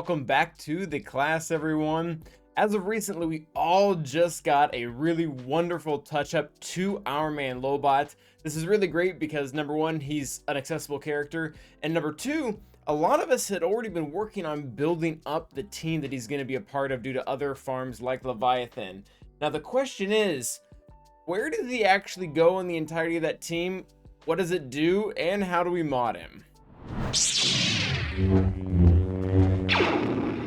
welcome back to the class, everyone. As of recently, we all just got a really wonderful touch-up to our man Lobot. This is really great because number one, he's an accessible character, and number two, a lot of us had already been working on building up the team that he's going to be a part of due to other farms like Leviathan. Now the question is, where does he actually go in the entirety of that team? What does it do, and how do we mod him?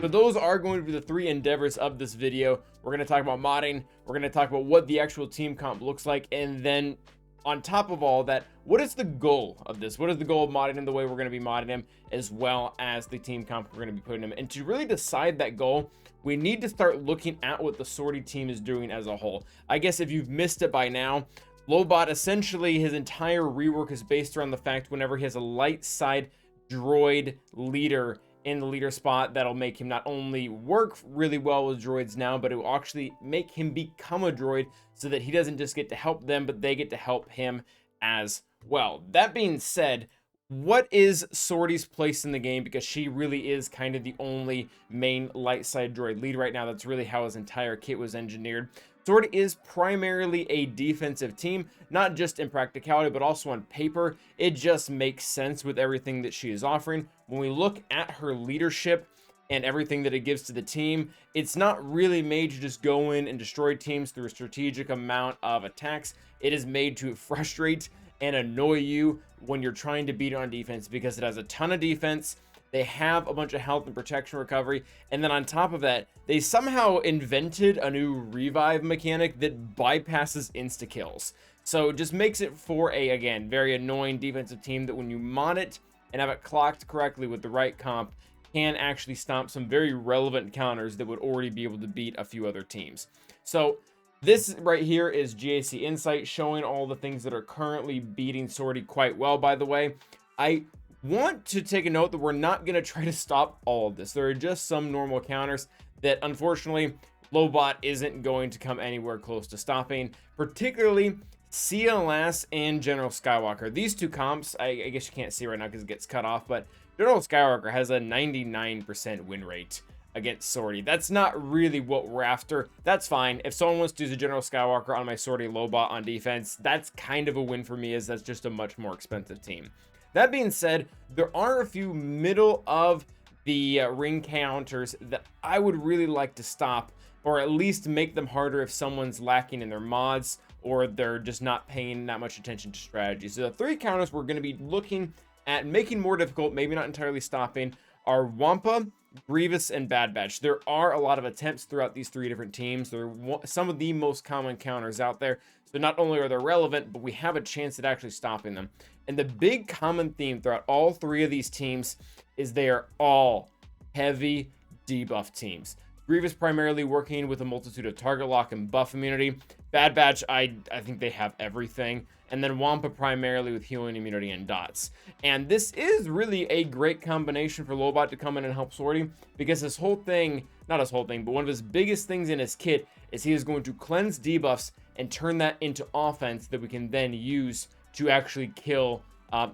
So those are going to be the three endeavors of this video. We're going to talk about modding, we're going to talk about what the actual team comp looks like, and then on top of all that, what is the goal of this? What is the goal of modding him the way we're going to be modding him, as well as the team comp we're going to be putting him? And to really decide that goal, we need to start looking at what the sortie team is doing as a whole. I guess if you've missed it by now, Lobot, essentially his entire rework is based around the fact whenever he has a light side droid leader in the leader spot, that'll make him not only work really well with droids now, but it will actually make him become a droid so that he doesn't just get to help them, but they get to help him as well. That being said, what is Sortie's place in the game? Because she really is kind of the only main light side droid lead right now. That's really how his entire kit was engineered. Droid is primarily a defensive team, not just in practicality, but also on paper. It just makes sense with everything that she is offering. When we look at her leadership and everything that it gives to the team, it's not really made to just go in and destroy teams through a strategic amount of attacks. It is made to frustrate and annoy you when you're trying to beat it on defense, because it has a ton of defense. They have a bunch of health and protection recovery, and then on top of that, they somehow invented a new revive mechanic that bypasses insta kills. So it just makes it for a, again, very annoying defensive team that when you mod it and have it clocked correctly with the right comp, can actually stomp some very relevant counters that would already be able to beat a few other teams. So this right here is GAC Insight, showing all the things that are currently beating Sortie quite well, by the way. I want to take a note that we're not going to try to stop all of this. There are just some normal counters that unfortunately Lobot isn't going to come anywhere close to stopping, particularly CLS and General Skywalker. These two comps, I guess you can't see right now because it gets cut off, but General Skywalker has a 99% win rate against Sortie. That's not really what we're after. That's fine. If someone wants to use a General Skywalker on my Sortie Lobot on defense, that's kind of a win for me, as that's just a much more expensive team. That being said, there are a few middle of the ring counters that I would really like to stop, or at least make them harder if someone's lacking in their mods or they're just not paying that much attention to strategy. So the three counters we're going to be looking at making more difficult, maybe not entirely stopping, are Wampa, Grievous, and Bad Batch. There are a lot of attempts throughout these three different teams. They're some of the most common counters out there. So not only are they relevant, but we have a chance at actually stopping them. And the big common theme throughout all three of these teams is they are all heavy debuff teams. Grievous primarily working with a multitude of target lock and buff immunity. Bad Batch, I think they have everything. And then Wampa primarily with healing immunity and dots. And this is really a great combination for Lobot to come in and help Sortie, because his whole thing, not his whole thing, but one of his biggest things in his kit is he is going to cleanse debuffs and turn that into offense that we can then use to actually kill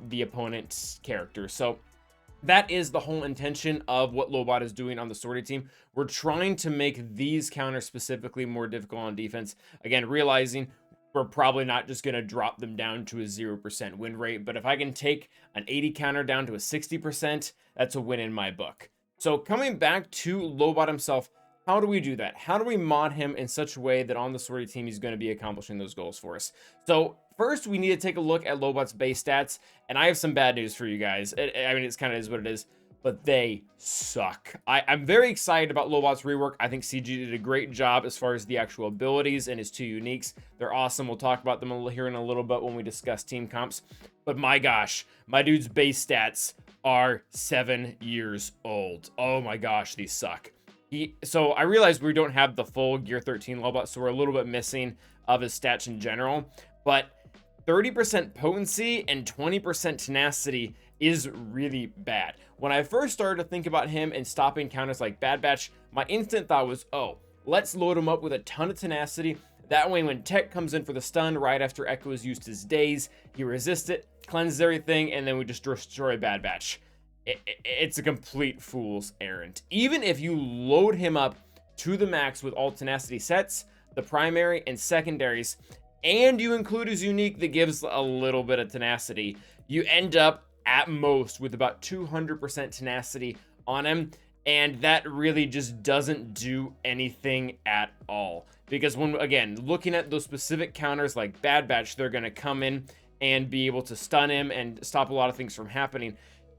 the opponent's character. So that is the whole intention of what Lobot is doing on the Sortie team. We're trying to make these counters specifically more difficult on defense. Again, realizing we're probably not just going to drop them down to a 0% win rate, but if I can take an 80 counter down to a 60%, that's a win in my book. So coming back to Lobot himself, how do we do that? How do we mod him in such a way that on the Sortie team he's going to be accomplishing those goals for us? So first, we need to take a look at Lobot's base stats, and I have some bad news for you guys. I mean, it's kind of is what it is, but they suck. I'm very excited about Lobot's rework. I think CG did a great job as far as the actual abilities and his two uniques. They're awesome. We'll talk about them here in a little bit when we discuss team comps. But my gosh, my dude's base stats are 7 years old. Oh my gosh, these suck. So I realized we don't have the full Gear 13 Lobot, so we're a little bit missing of his stats in general. But 30% potency and 20% tenacity is really bad. When I first started to think about him and stopping counters like Bad Batch, my instant thought was, oh, let's load him up with a ton of tenacity. That way when Tech comes in for the stun right after Echo has used his daze, he resists it, cleanses everything, and then we just destroy Bad Batch. it's a complete fool's errand. Even if you load him up to the max with all tenacity sets, the primary and secondaries, and you include his unique that gives a little bit of tenacity, you end up at most with about 200% tenacity on him. And that really just doesn't do anything at all. Because when, again, looking at those specific counters like Bad Batch, they're going to come in and be able to stun him and stop a lot of things from happening.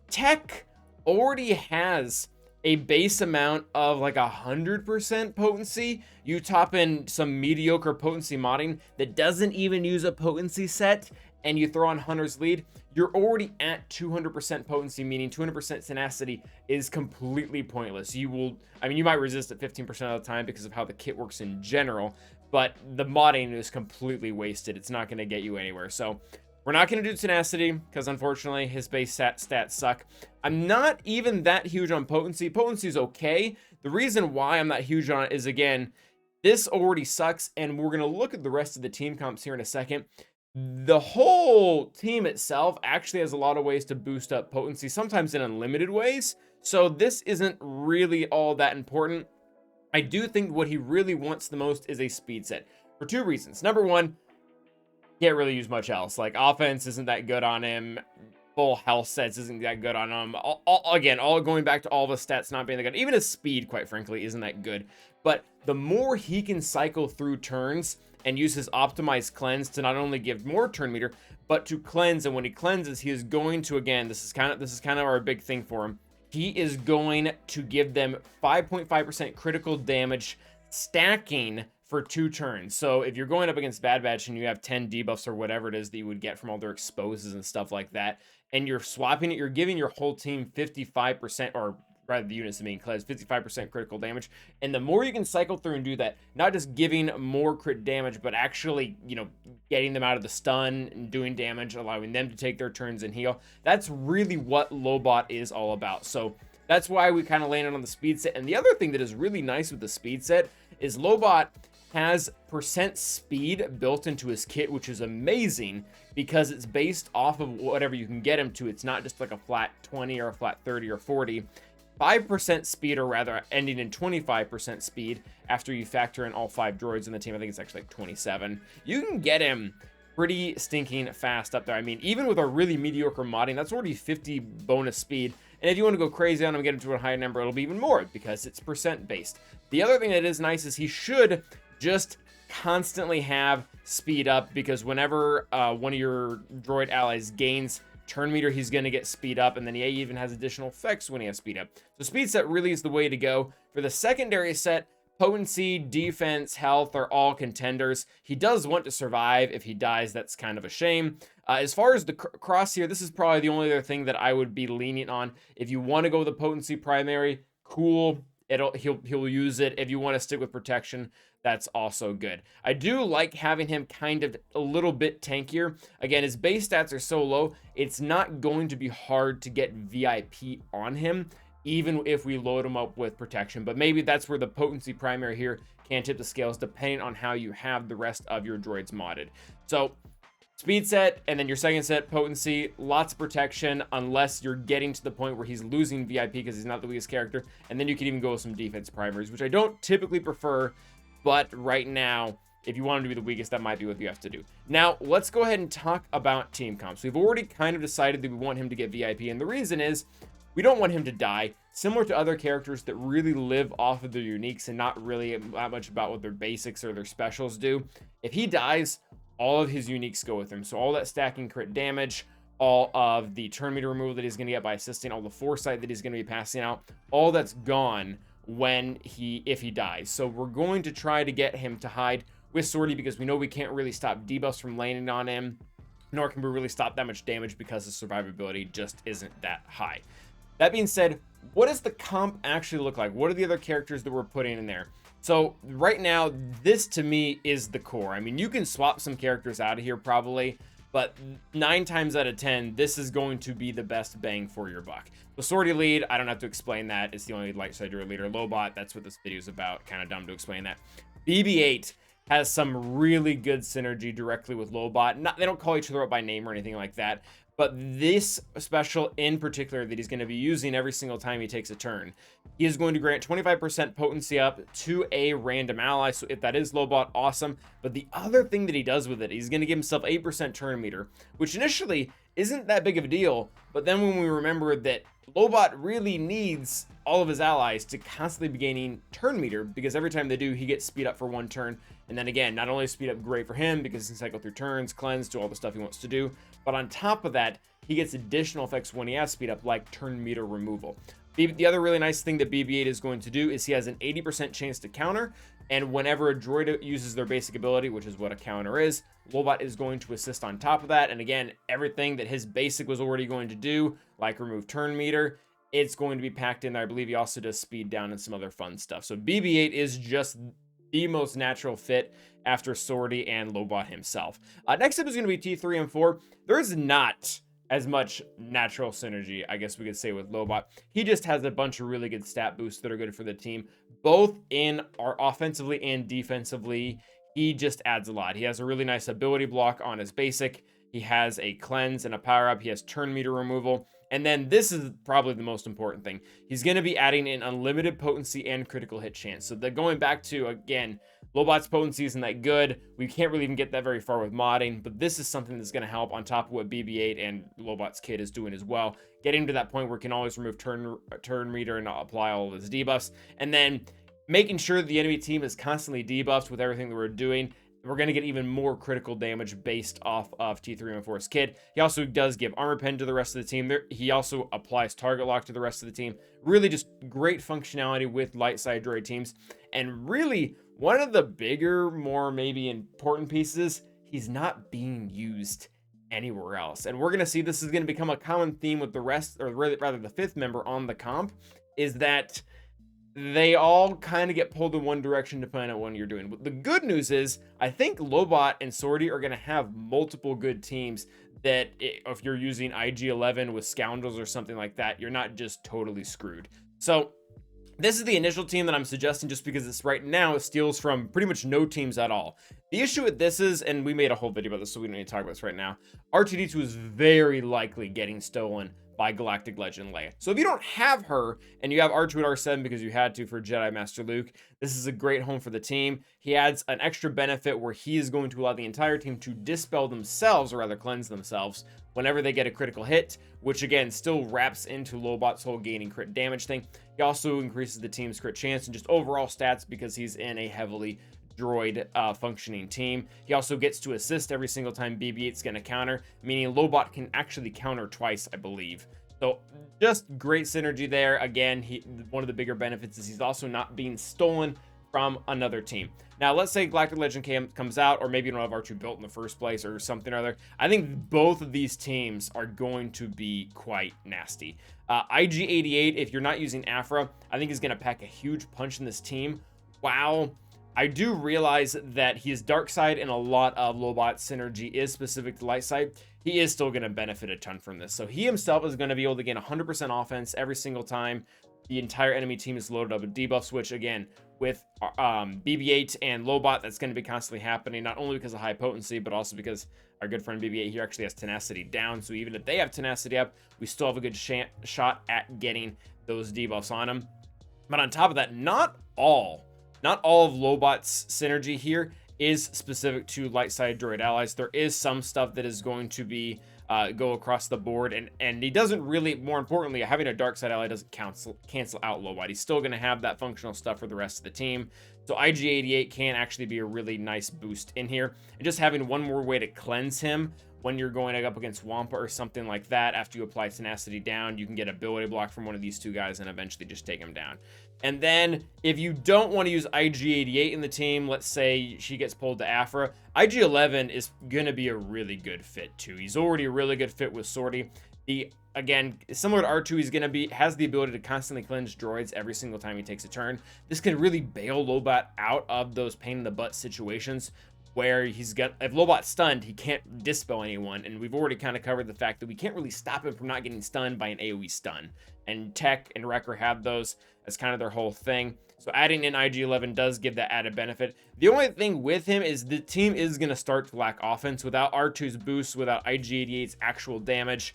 Tech already has a base amount of like 100% potency. You top in some mediocre potency modding that doesn't even use a potency set, and you throw on Hunter's Lead, you're already at 200% potency, meaning 200% tenacity is completely pointless. You will, I mean, you might resist it 15% of the time because of how the kit works in general, but the modding is completely wasted. It's not going to get you anywhere. So we're not going to do tenacity because unfortunately his base stats suck. I'm not even that huge on potency. Potency is okay. The reason why I'm not huge on it is, again, this already sucks, and we're going to look at the rest of the team comps here in a second. The whole team itself actually has a lot of ways to boost up potency, sometimes in unlimited ways. So this isn't really all that important. I do think what he really wants the most is a speed set for two reasons. Number one, can't really use much else. Like, offense isn't that good on him. Full health sets isn't that good on him. Again, all going back to all the stats not being that good. Even his speed, quite frankly, isn't that good. But the more he can cycle through turns and use his optimized cleanse to not only give more turn meter, but to cleanse. And when he cleanses, he is going to, again, this is kind of our big thing for him. He is going to give them 5.5% critical damage stacking for 2 turns. So if you're going up against Bad Batch and you have 10 debuffs or whatever it is that you would get from all their exposes and stuff like that, and you're swapping it, you're giving your whole team 55%, or rather the units being cleansed, 55% critical damage. And the more you can cycle through and do that, not just giving more crit damage, but actually, you know, getting them out of the stun and doing damage, allowing them to take their turns and heal. That's really what Lobot is all about. So that's why we kind of landed on the speed set. And the other thing that is really nice with the speed set is Lobot has percent speed built into his kit, which is amazing because it's based off of whatever you can get him to. It's not just like a flat 20 or a flat 30 or 40. 5% speed, or rather ending in 25% speed after you factor in all 5 droids in the team. I think it's actually like 27. You can get him pretty stinking fast up there. I mean, even with a really mediocre modding, that's already 50 bonus speed. And if you want to go crazy on him and get him to a higher number, it'll be even more because it's percent based. The other thing that is nice is he should just constantly have speed up, because whenever one of your droid allies gains turn meter, he's going to get speed up, and then he even has additional effects when he has speed up. So speed set really is the way to go. For the secondary set, potency, defense, health are all contenders. He does want to survive. If he dies, that's kind of a shame. As far as the cross here, this is probably the only other thing that I would be lenient on. If you want to go with the potency primary, cool. He'll use it. If you want to stick with protection, that's also good. I do like having him kind of a little bit tankier. Again, his base stats are so low, it's not going to be hard to get VIP on him, even if we load him up with protection. But maybe that's where the potency primary here can tip the scales, depending on how you have the rest of your droids modded. So speed set, and then your second set, potency, lots of protection, unless you're getting to the point where he's losing VIP because he's not the weakest character. And then you can even go with some defense primaries, which I don't typically prefer, but right now, if you want him to be the weakest, that might be what you have to do. Now, let's go ahead and talk about team comps. We've already kind of decided that we want him to get VIP, and the reason is we don't want him to die. Similar to other characters that really live off of their uniques and not really that much about what their basics or their specials do. If he dies, all of his uniques go with him. So all that stacking crit damage, all of the turn meter removal that he's going to get by assisting, all the foresight that he's going to be passing out, all that's gone if he dies. So we're going to try to get him to hide with Sortie, because we know we can't really stop debuffs from landing on him, nor can we really stop that much damage because his survivability just isn't that high. That being said, what does the comp actually look like? What are the other characters that we're putting in there? So right now, this to me is the core. I mean, you can swap some characters out of here probably, but 9 times out of 10, this is going to be the best bang for your buck. The Sortie lead, I don't have to explain that. It's the only light side leader. Lobot, that's what this video is about. Kind of dumb to explain that. BB-8 has some really good synergy directly with Lobot. They don't call each other up by name or anything like that, but this special in particular that he's going to be using every single time he takes a turn, he is going to grant 25% potency up to a random ally. So if that is Lobot, awesome. But the other thing that he does with it, he's going to give himself 8% turn meter, which initially isn't that big of a deal. But then when we remember that Lobot really needs all of his allies to constantly be gaining turn meter, because every time they do, he gets speed up for 1 turn. And then again, not only is speed up great for him because he can cycle through turns, cleanse, do all the stuff he wants to do, but on top of that, he gets additional effects when he has speed up, like turn meter removal. The other really nice thing that BB-8 is going to do is he has an 80% chance to counter, and whenever a droid uses their basic ability, which is what a counter is, Lobot is going to assist on top of that. And again, everything that his basic was already going to do, like remove turn meter, it's going to be packed in there. I believe he also does speed down and some other fun stuff. So BB-8 is just the most natural fit after Sortie and Lobot himself. Next up is going to be T3 and 4. There is not as much natural synergy, I guess we could say, with Lobot. He just has a bunch of really good stat boosts that are good for the team, both in our offensively and defensively. He just adds a lot. He has a really nice ability block on his basic. He has a cleanse and a power up. He has turn meter removal. And then this is probably the most important thing. He's going to be adding in unlimited potency and critical hit chance. So going back to, again, Lobot's potency isn't that good. We can't really even get that very far with modding, but this is something that's going to help on top of what BB-8 and Lobot's kit is doing as well. Getting to that point where we can always remove turn meter and apply all of his debuffs. And then making sure the enemy team is constantly debuffed with everything that we're doing. We're going to get even more critical damage based off of T314's kit. He also does give armor pen to the rest of the team. He also applies target lock to the rest of the team. Really just great functionality with light side droid teams. And really, one of the bigger, more maybe important pieces, he's not being used anywhere else. And we're going to see this is going to become a common theme with the rest, or rather the 5th member on the comp, is that they all kind of get pulled in one direction depending on what you're doing. But the good news is, I think Lobot and Sortie are going to have multiple good teams that if you're using IG-11 with Scoundrels or something like that, you're not just totally screwed. So this is the initial team that I'm suggesting just because it's right now, it steals from pretty much no teams at all. The issue with this is, and we made a whole video about this, so we don't need to talk about this right now, R2-D2 is very likely getting stolen by Galactic Legend Leia. So if you don't have her and you have R2 and R7 because you had to for Jedi Master Luke, this is a great home for the team. He adds an extra benefit where he is going to allow the entire team to dispel themselves, or rather cleanse themselves, whenever they get a critical hit, which again still wraps into Lobot's whole gaining crit damage thing. He also increases the team's crit chance and just overall stats because he's in a heavily droid functioning team. He also gets to assist every single time BB-8's going to counter, meaning Lobot can actually counter twice, I believe. So just great synergy there. Again, one of the bigger benefits is he's also not being stolen from another team. Now, let's say Galactic Legend comes out, or maybe you don't have R2 built in the first place or something or other. I think both of these teams are going to be quite nasty. IG-88, if you're not using Afra, I think is going to pack a huge punch in this team. Wow. I do realize that his dark side and a lot of Lobot synergy is specific to light side. He is still going to benefit a ton from this. So he himself is going to be able to gain 100% offense every single time the entire enemy team is loaded up with debuffs, which again, with BB-8 and Lobot, that's going to be constantly happening, not only because of high potency, but also because our good friend BB-8 here actually has tenacity down. So even if they have tenacity up, we still have a good shot at getting those debuffs on him. But on top of that, not all of Lobot's synergy here is specific to light side droid allies. There is some stuff that is going to be go across the board, and he doesn't really, more importantly, having a dark side ally doesn't cancel out Lobot. He's still going to have that functional stuff for the rest of the team. So IG-88 can actually be a really nice boost in here, and just having one more way to cleanse him when you're going up against Wampa or something like that. After you apply tenacity down, you can get ability block from one of these two guys and eventually just take him down. And then if you don't want to use IG-88 in the team, let's say she gets pulled to Afra, IG-11 is going to be a really good fit too. He's already a really good fit with Sortie. Again, similar to R2, he's has the ability to constantly cleanse droids every single time he takes a turn. This can really bail Lobot out of those pain in the butt situations where he's got, if Lobot's stunned, he can't dispel anyone, and we've already kind of covered the fact that we can't really stop him from not getting stunned by an AoE stun, and Tech and Wrecker have those as kind of their whole thing. So adding in IG-11 does give that added benefit. The only thing with him is the team is going to start to lack offense without R2's boost, without IG-88's actual damage.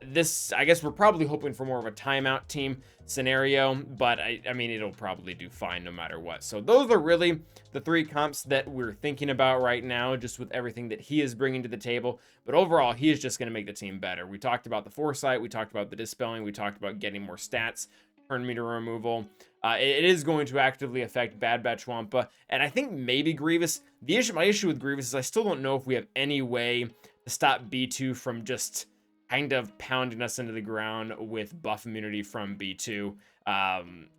This, I guess we're probably hoping for more of a timeout team scenario, but I mean, it'll probably do fine no matter what. So those are really the 3 comps that we're thinking about right now, just with everything that he is bringing to the table. But overall, he is just going to make the team better. We talked about the foresight, we talked about the dispelling, we talked about getting more stats, turn meter removal. It is going to actively affect Bad Batch Wampa, and I think maybe Grievous. My issue with Grievous is I still don't know if we have any way to stop B2 from just kind of pounding us into the ground with buff immunity from B2,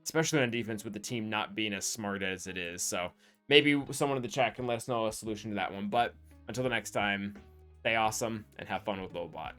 especially on defense with the team not being as smart as it is. So maybe someone in the chat can let us know a solution to that one. But until the next time, stay awesome and have fun with Lobot.